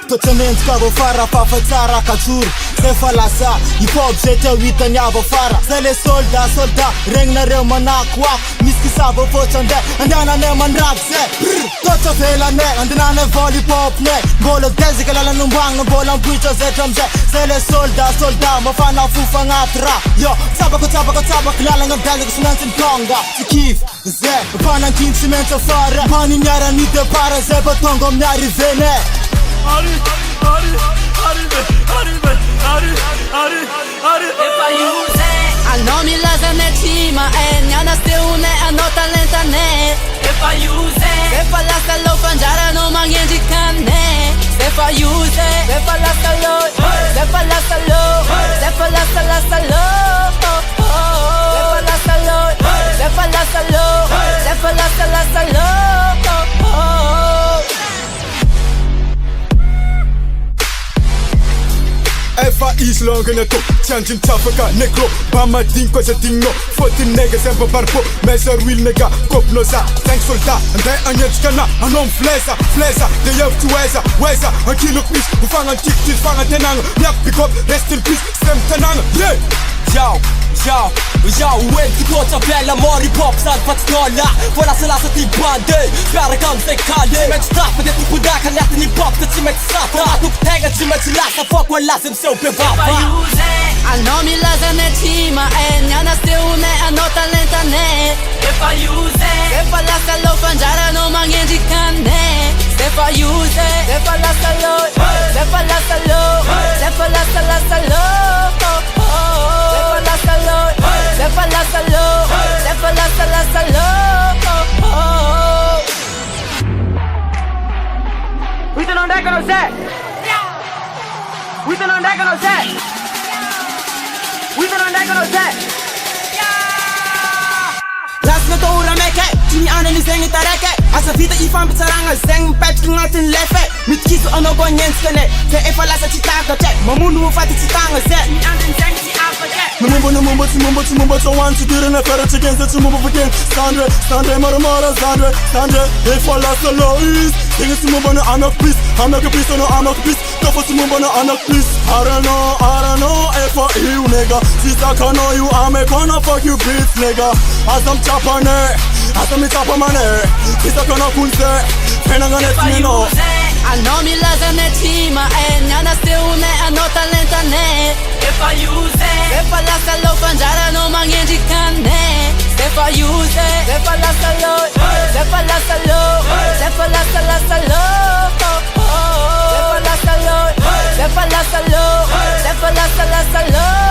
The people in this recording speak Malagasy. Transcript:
Totanentsika avy afara fafatsara kajoro zay fa lasa hip-hop zay teo hitany avy afara zay le soldat regnareo manako ako misy kisava fotsandray andehananay mandraky zay totra velanay andehananay vol hip-hopnay mbola dezika lalanomboagna mbola ampoitra zay tramizay zay le soldat mafana fofa agnaty raha yo tsabaka lalagna dezika sinantsy mitonga tsy kif zay mpanankinty tsy maintsy afara maniniarany départ zay ba tonga amin'ny arrivenay Anao milaza ny ty mahay Anas te une anao talentanay Efa use Efa lasa lo fanjaranao magnendrika anay Efa use Efa lasa lo Efa lasa lo Efa lasa lo Efa lasa lo Efa lasa lo Efa lasa lo Efa izy longany atao tsy andriny tsafaka negro mba madiny koa zadigninao fôtiny nega zay mba barpo mesaroily nega kopinao za 5 soldat anday agnenjika ana anao miflesa de hevitsy weza ankiloko misy mifagnatikitry fagnatenagna miako bikop rest in peace sy mitanagna Yo, entiko tabella mor hip-hop sady fa tsy dola Fa lasa ty bande Piaraka amizay kale Tsy maintsy trapa de tompondaka agnatin'ny hip-hop da tsy maintsy sata Atoko tegna tsy maintsy lasa Fako alaza miseho be vava Anao milaza ny ty mahay Anas te une anao talentanay Efa use Efa lasa lo fanjaranao magnendrika anay Efa use Efa lasa lo Efa lasa lo Efa lasa lo Efa lasa lo Efa lasa lo Efa lasa lo Wito non decono sé Wito non decono sé Wito non decono sé Lasna to ura meke Tini anany zegny tareke Asa vita ifampitsaragna zegny mipetraka agnatin'ny lefe Mitikiso anao koa nyentsika ne Zay efa lasa tsy takatra mamono mofaty tsy tagna zay Miandry zegny tsy afaka Namumba tsy hoany tsy dirana fiara tsy kenza tsy momba vaken Sandre maramara Sandre efa lasa lo is Tegna tsy momba na anak pis ano anak pis Kafa tsy momba na anak pis Arano efa iu nega Sisakano you ame kona fuck you bitch nega Asam chapane Asam chapa mane Sisakano kunse Fenangane tmino Anao milaza ny ty mahay Anas te une anao talentanay Efa use Efa lasa lo fanjaranao magnendrika anay Efa use Efa lasa lo Efa lasa lo Efa lasa lo Efa lasa lo Efa lasa lo Efa lasa lo